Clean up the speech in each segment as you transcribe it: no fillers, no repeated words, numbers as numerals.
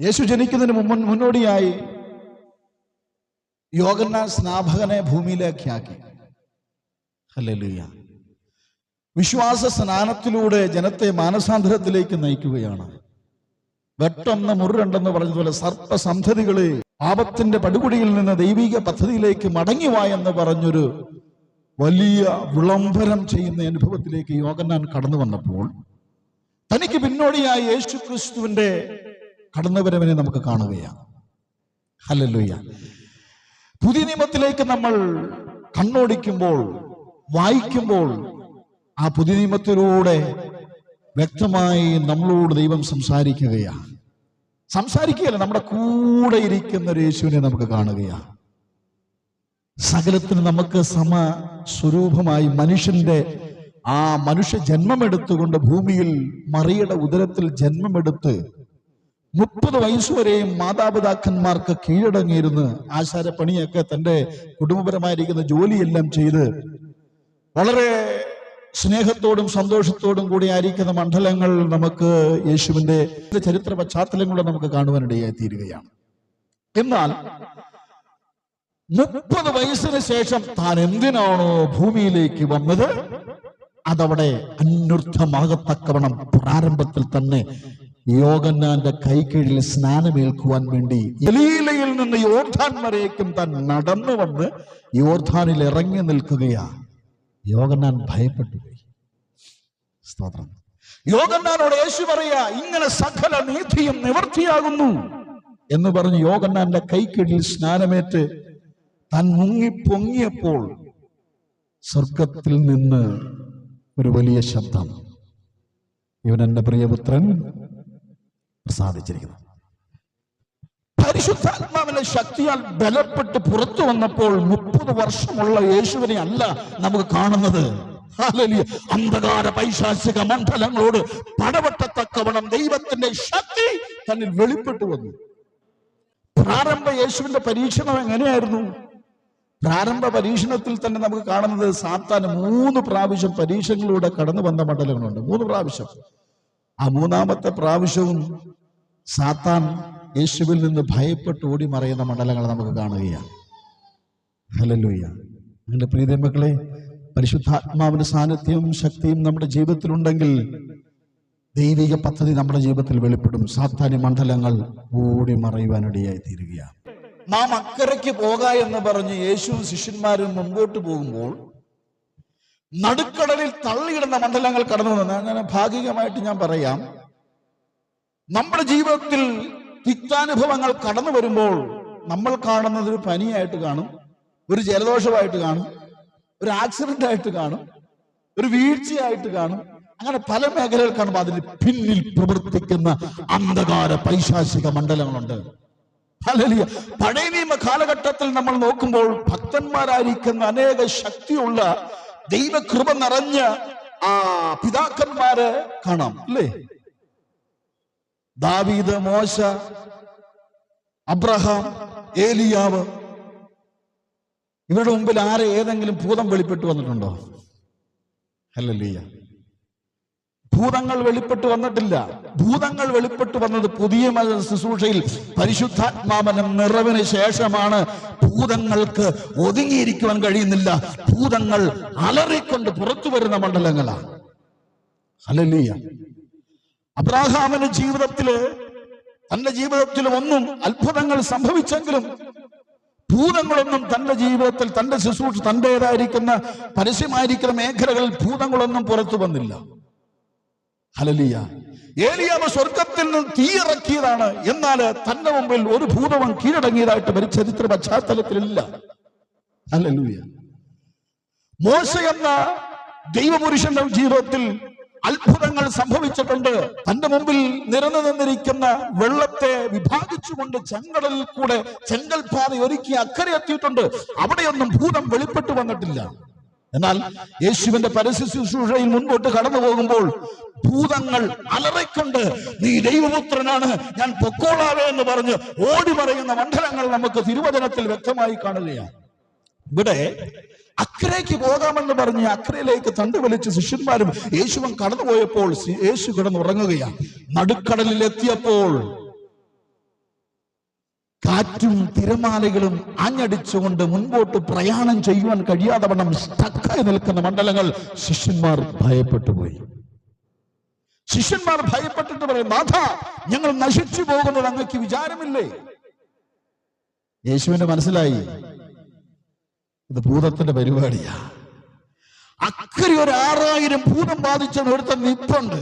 യേശു ജനിക്കുന്നതിന് മുന്നോടിയായി യോഹന്നാൻ സ്നാപകനെ ഭൂമിയിലേക്ക് ആക്കി. ഹല്ലേലൂയ. വിശ്വാസ സ്നാനത്തിലൂടെ ജനത്തെ മാനസാന്തരത്തിലേക്ക് നയിക്കുകയാണ്. വെട്ടൊന്ന് മുറിരണ്ടെന്ന് പറഞ്ഞതുപോലെ സർപ്പസന്ധതികളെ പാപത്തിന്റെ പടുകുടിയിൽ നിന്ന് ദൈവിക പദ്ധതിയിലേക്ക് മടങ്ങിവാ എന്ന് പറഞ്ഞൊരു വലിയ വിളംബരം ചെയ്യുന്ന അനുഭവത്തിലേക്ക് യോഹന്നാൻ കടന്നു വന്നപ്പോൾ തനിക്ക് പിന്നോടിയായി യേശു ക്രിസ്തുവിന്റെ കടന്നുവരവിനെ നമുക്ക് കാണുകയാണ്. ഹല്ലേലൂയ. പുതിയ നിയമത്തിലേക്ക് നമ്മൾ കണ്ണോടിക്കുമ്പോൾ, വായിക്കുമ്പോൾ ആ പുതിയ നിയമത്തിലൂടെ വ്യക്തമായി നമ്മളോട് ദൈവം സംസാരിക്കുകയാണ്. സംസാരിക്കുകയല്ല, നമ്മുടെ കൂടെ ഇരിക്കുന്ന ഒരു യേശുവിനെ നമുക്ക് കാണുകയാണ്. സകലത്തിന് നമുക്ക് സമസ്വരൂപമായി മനുഷ്യന്റെ ആ മനുഷ്യ ജന്മമെടുത്തുകൊണ്ട് ഭൂമിയിൽ മറിയുടെ ഉദരത്തിൽ ജന്മമെടുത്ത് 30 വയസ്സുവരെയും മാതാപിതാക്കന്മാർക്ക് കീഴടങ്ങിയിരുന്ന് ആശാരപ്പണിയൊക്കെ തൻ്റെ കുടുംബപരമായിരിക്കുന്ന ജോലിയെല്ലാം ചെയ്ത് വളരെ സ്നേഹത്തോടും സന്തോഷത്തോടും കൂടി ആയിരിക്കുന്ന മണ്ഡലങ്ങൾ നമുക്ക് യേശുവിന്റെ ചരിത്ര പശ്ചാത്തലങ്ങളെ നമുക്ക് കാണുവാനിടയായി തീരുകയാണ്. എന്നാൽ 30 വയസ്സിന് ശേഷം താൻ എന്തിനാണോ ഭൂമിയിലേക്ക് വന്നത് അതവിടെ അന്വർത്ഥമാകത്തക്കവണ്ണം പ്രാരംഭത്തിൽ തന്നെ യോഹന്നാന്റെ കൈക്കീഴിൽ സ്നാനമേൽക്കുവാൻ വേണ്ടി ഗലീലയിൽ നിന്ന് യോർദാൻ വരേക്കും താൻ നടന്നു വന്ന് യോർദാനിൽ ഇറങ്ങി നിൽക്കുകയാ. യോഹന്നാൻ ഭയപ്പെട്ടു പോയി. സ്തോത്രം. യോഹന്നാനോട് യേശു പറയാ, ഇങ്ങനെ സകല നീതിയും നിവർത്തിയാകുന്നു എന്ന് പറഞ്ഞ് യോഹന്നാന്റെ കൈക്കീഴിൽ സ്നാനമേറ്റ് താൻ മുങ്ങിപ്പൊങ്ങിയപ്പോൾ സ്വർഗത്തിൽ നിന്ന് ഒരു വലിയ ശബ്ദം, ഇവൻ എന്റെ പ്രിയപുത്രൻ പ്രസാദിച്ചിരിക്കുന്നു. പരിശുദ്ധാത്മാവിന്റെ ശക്തിയാൽ ബലപ്പെട്ട് പുറത്തു വന്നപ്പോൾ 30 വർഷമുള്ള യേശുവിനെ അല്ല നമുക്ക് കാണുന്നത്. ഹല്ലേലൂയ. അന്ധകാര പൈശാചിക മണ്ഡലങ്ങളോട് പടവട്ടത്തക്കവണ്ണം ദൈവത്തിന്റെ ശക്തി തന്നിൽ വെളിപ്പെട്ടു വന്നു. പ്രാരംഭ യേശുവിന്റെ പരീക്ഷണം എങ്ങനെയായിരുന്നു? പ്രാരംഭ പരീക്ഷണത്തിൽ തന്നെ നമുക്ക് കാണുന്നത് സാത്താൻ 3 പ്രാവശ്യം പരീക്ഷകളിലൂടെ കടന്നു വന്ന മണ്ഡലങ്ങളുണ്ട്. 3 പ്രാവശ്യം. ആ 3ാമത്തെ പ്രാവശ്യവും സാത്താൻ യേശുവിൽ നിന്ന് ഭയപ്പെട്ട് ഓടി മറയുന്ന മണ്ഡലങ്ങൾ നമുക്ക് കാണുകയാണ്. ഹല്ലേലൂയ. അങ്ങനെ പ്രിയ മക്കളെ, പരിശുദ്ധാത്മാവിന്റെ സാന്നിധ്യവും ശക്തിയും നമ്മുടെ ജീവിതത്തിലുണ്ടെങ്കിൽ ദൈവിക പദ്ധതി നമ്മുടെ ജീവിതത്തിൽ വെളിപ്പെടും. സാത്താന്യ മണ്ഡലങ്ങൾ ഓടി മറയുവാനിടയായി തീരുകയാണ്. നാം അക്കരയ്ക്ക് പോക എന്ന് പറഞ്ഞ് യേശുവും ശിഷ്യന്മാരും മുമ്പോട്ട് പോകുമ്പോൾ നടുക്കടലിൽ തള്ളിയിടുന്ന മണ്ഡലങ്ങൾ കടന്നു വന്നു. അങ്ങനെ ഭാഗികമായിട്ട് ഞാൻ പറയാം, നമ്മുടെ ജീവിതത്തിൽ തിക്താനുഭവങ്ങൾ കടന്നു വരുമ്പോൾ നമ്മൾ കാണുന്നത് ഒരു പനിയായിട്ട് കാണും, ഒരു ജലദോഷമായിട്ട് കാണും, ഒരു ആക്സിഡന്റ് ആയിട്ട് കാണും, ഒരു വീഴ്ചയായിട്ട് കാണും. അങ്ങനെ പല മേഖലകൾ കാണുമ്പോൾ അതിന് പിന്നിൽ പ്രവർത്തിക്കുന്ന അന്ധകാര പൈശാചിക മണ്ഡലങ്ങളുണ്ട്. ഹല്ലേലൂയ. പഴയ നിയമ കാലഘട്ടത്തിൽ നമ്മൾ നോക്കുമ്പോൾ ഭക്തന്മാരായിരിക്കുന്ന അനേക ശക്തിയുള്ള ദൈവകൃപ നിറഞ്ഞ ആ പിതാക്കന്മാരെ കാണാം, അല്ലേ? ദാവീദ്, മോശ, അബ്രഹാം, ഏലിയാവ്. ഇവരുടെ മുമ്പിൽ ഏതെങ്കിലും ഭൂതം വെളിപ്പെട്ടു വന്നിട്ടുണ്ടോ? ഹല്ലേലൂയ. ഭൂതങ്ങൾ വെളിപ്പെട്ടു വന്നിട്ടില്ല. ഭൂതങ്ങൾ വെളിപ്പെട്ടു വന്നത് പുതിയ ശുശ്രൂഷയിൽ പരിശുദ്ധാത്മാവിന്റെ നിറവിന് ശേഷമാണ്. ഭൂതങ്ങൾക്ക് ഒതുങ്ങിയിരിക്കുവാൻ കഴിയുന്നില്ല. ഭൂതങ്ങൾ അലറിക്കൊണ്ട് പുറത്തു വരുന്ന മണ്ഡലങ്ങളാണ്. ഹല്ലേലൂയ. അബ്രഹാമിന്റെ തന്റെ ജീവിതത്തിലും ഒന്നും അത്ഭുതങ്ങൾ സംഭവിച്ചെങ്കിലും ഭൂതങ്ങളൊന്നും തന്റെ ജീവിതത്തിൽ, തന്റെ ശുശ്രൂഷ, തന്റേതായിരിക്കുന്ന പരസ്യമായിരിക്കുന്ന മേഖലകളിൽ ഭൂതങ്ങളൊന്നും പുറത്തു വന്നില്ല. ഹല്ലേലൂയ. ഏലിയാവ് സ്വർഗത്തിൽ നിന്ന് തീയിറക്കിയതാണ്, എന്നാൽ തന്റെ മുമ്പിൽ ഒരു ഭൂതവും കീഴടങ്ങിയതായിട്ട് ചരിത്ര പശ്ചാത്തലത്തിലില്ല. ഹല്ലേലൂയ. മോശ എന്ന ദൈവപുരുഷന്റെ ജീവിതത്തിൽ അത്ഭുതങ്ങൾ സംഭവിച്ചിട്ടുണ്ട്. തന്റെ മുമ്പിൽ നിരന്നു നിന്നിരിക്കുന്ന വെള്ളത്തെ വിഭാഗിച്ചുകൊണ്ട് ചെങ്കടലിൽ കൂടെ ചെങ്കൽപാത ഒരുക്കി അക്കരെ എത്തിയിട്ടുണ്ട്. അവിടെയൊന്നും ഭൂതം വെളിപ്പെട്ടു വന്നിട്ടില്ല. എന്നാൽ യേശുവിന്റെ പരസ്യ ശുശ്രൂഷയിൽ മുൻപോട്ട് കടന്നു പോകുമ്പോൾ ഭൂതങ്ങൾ അലറിക്കൊണ്ട്, നീ ദൈവപുത്രനാണ്, ഞാൻ പൊക്കോളാവേ എന്ന് പറഞ്ഞ് ഓടി മറയുന്ന മണ്ഡലങ്ങൾ നമുക്ക് തിരുവചനത്തിൽ വ്യക്തമായി കാണുകയാണ്. ഇവിടെ അക്കരയ്ക്ക് പോകാമെന്ന് പറഞ്ഞ് അക്കരയിലേക്ക് തണ്ടുവലിച്ച് ശിഷ്യന്മാരും യേശുവും കടന്നുപോയപ്പോൾ യേശു കിടന്നുറങ്ങുകയാണ്. നടുക്കടലിൽ എത്തിയപ്പോൾ കാറ്റും തിരമാലകളും ആഞ്ഞടിച്ചുകൊണ്ട് മുൻപോട്ട് പ്രയാണം ചെയ്യുവാൻ കഴിയാതെ വണ്ണം സ്റ്റക്കായി നിൽക്കുന്ന മണ്ഡലങ്ങൾ ശിഷ്യന്മാർ ഭയപ്പെട്ടു പോയി. ശിഷ്യന്മാർ ഭയപ്പെട്ടിട്ട് പറയും, നാഥ, ഞങ്ങൾ നശിച്ചു പോകുന്നത് അങ്ങക്ക് വിചാരമില്ലേ? യേശുവിന് മനസ്സിലായി ഇത് ഭൂതത്തിന്റെ പരിപാടിയാ. അക്കരെ ഒരു 6000 ഭൂതം ബാധിച്ച ഒരുത്തൻ നിപ്പുണ്ട്.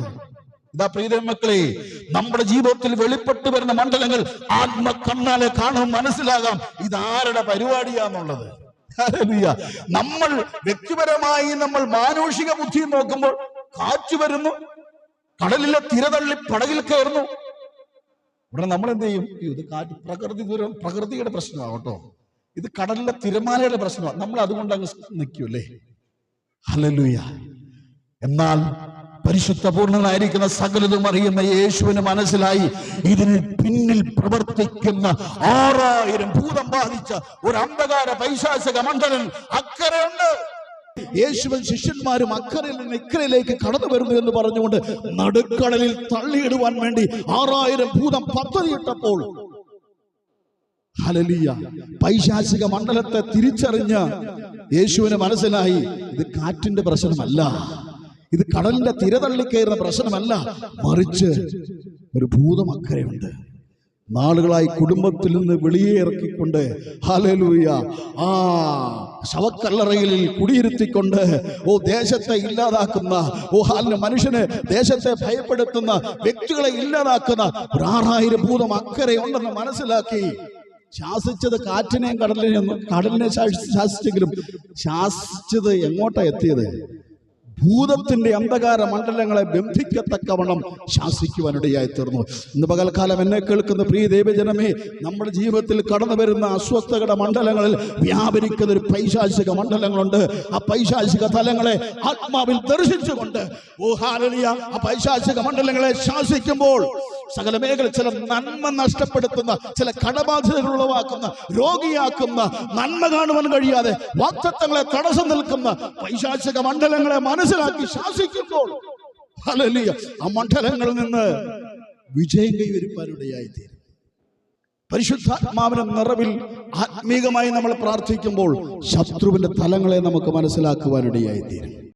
ഇതാ പ്രിയ മക്കളെ, നമ്മുടെ ജീവിതത്തിൽ വെളിപ്പെട്ടു വരുന്ന മണ്ഡലങ്ങൾ ആത്മകണ്ണാലെ കാണും, മനസ്സിലാകാം ഇതാരുടെ പരിപാടിയാന്നുള്ളത്. നമ്മൾ വ്യക്തിപരമായി നമ്മൾ മാനുഷിക ബുദ്ധി നോക്കുമ്പോൾ കാറ്റ് വരുന്നു, കടലിലെ തിരതള്ളി പടകിൽ കയറുന്നു. ഉടനെ നമ്മൾ എന്ത് ചെയ്യും? ഇത് കാറ്റ് പ്രകൃതിയുടെ പ്രശ്നമാണ് കേട്ടോ, ഇത് കടലിലെ തിരമാലയുടെ പ്രശ്നമാണ്, നമ്മൾ അതുകൊണ്ട് അങ്ങ് നിൽക്കൂല്ലേ? ഹല്ലേലൂയ. എന്നാൽ പരിശുദ്ധ പൂർണ്ണനായിരിക്കുന്ന സകലതും അറിയുന്ന യേശുവിന് മനസ്സിലായി ഇതിന് പിന്നിൽ പ്രവർത്തിക്കുന്ന 6000 ഭൂതം ബാധിച്ച ഒരു അന്ധകാര പൈശാചിക മണ്ഡലം അക്കരയുണ്ട്. യേശുവും ശിഷ്യന്മാരും അക്കരയിൽ നിന്ന് ഇക്കരയിലേക്ക് കടന്നു വരുന്നു എന്ന് പറഞ്ഞുകൊണ്ട് നടുക്കടലിൽ തള്ളിയിടുവാൻ വേണ്ടി 6000 ഭൂതം പദ്ധതിയിട്ടപ്പോൾ ഹല്ലേലൂയ, പൈശാചിക മണ്ഡലത്തെ തിരിച്ചറിഞ്ഞ യേശുവിന് മനസ്സിലായി ഇത് കാറ്റിന്റെ പ്രശ്നമല്ല, ഇത് കടലിന്റെ തിരതള്ളിക്കയറുന്ന പ്രശ്നമല്ല, മറിച്ച് ഒരു ഭൂതം അക്കരയുണ്ട്. നാളുകളായി കുടുംബത്തിൽ നിന്ന് വെളിയെ ഇറക്കിക്കൊണ്ട് ഹല്ലേലൂയ ആ ശവക്കല്ലറയിൽ കുടിയിരുത്തിക്കൊണ്ട് ദേശത്തെ ഇല്ലാതാക്കുന്ന മനുഷ്യന് ദേശത്തെ ഭയപ്പെടുത്തുന്ന വ്യക്തികളെ ഇല്ലാതാക്കുന്ന 6000 ഭൂതം അക്കരയുണ്ടെന്ന് മനസ്സിലാക്കി ശാസിച്ചത് കാറ്റിനെയും കടലിനെ ശാസിച്ചെങ്കിലും ശാസിച്ചത് എങ്ങോട്ടാ എത്തിയത്? ഭൂതത്തിന്റെ അന്ധകാര മണ്ഡലങ്ങളെ ബന്ധിക്കത്തക്കവണ്ണം ശാസിക്കുവാനിടയായി തീർന്നു. ഇന്ന് പകൽക്കാലം എന്നെ കേൾക്കുന്ന പ്രിയ ദൈവജനമേ, നമ്മുടെ ജീവിതത്തിൽ കടന്നു വരുന്ന അസ്വസ്ഥതയുടെ മണ്ഡലങ്ങളിൽ വ്യാപരിക്കുന്ന ഒരു പൈശാചിക മണ്ഡലങ്ങളുണ്ട്. ആ പൈശാചിക തലങ്ങളെ ആത്മാവിൽ ദർശിച്ചുകൊണ്ട് ഹല്ലേലൂയ ആ പൈശാചിക മണ്ഡലങ്ങളെ ശാസിക്കുമ്പോൾ സകല മേഖല ചില നന്മ നഷ്ടപ്പെടുത്തുന്ന, ചില കടബാധ്യതകൾ ഉളവാക്കുന്ന, രോഗിയാക്കുന്ന, നന്മ കാണുവാൻ കഴിയാതെ വാഗ്ദത്തങ്ങളെ തടസ്സം നിൽക്കുന്ന പൈശാചിക മണ്ഡലങ്ങളെ മനസ്സിലാക്കി ശാസിക്കുമ്പോൾ ഹല്ലേലൂയ ആ മണ്ഡലങ്ങളിൽ നിന്ന് വിജയം കൈവരിപ്പാനിടയായി തീരും. പരിശുദ്ധാത്മാവിന്റെ നിറവിൽ ആത്മീകമായി നമ്മൾ പ്രാർത്ഥിക്കുമ്പോൾ ശത്രുവിന്റെ തലങ്ങളെ നമുക്ക് മനസ്സിലാക്കുവാനിടയായി തീരും.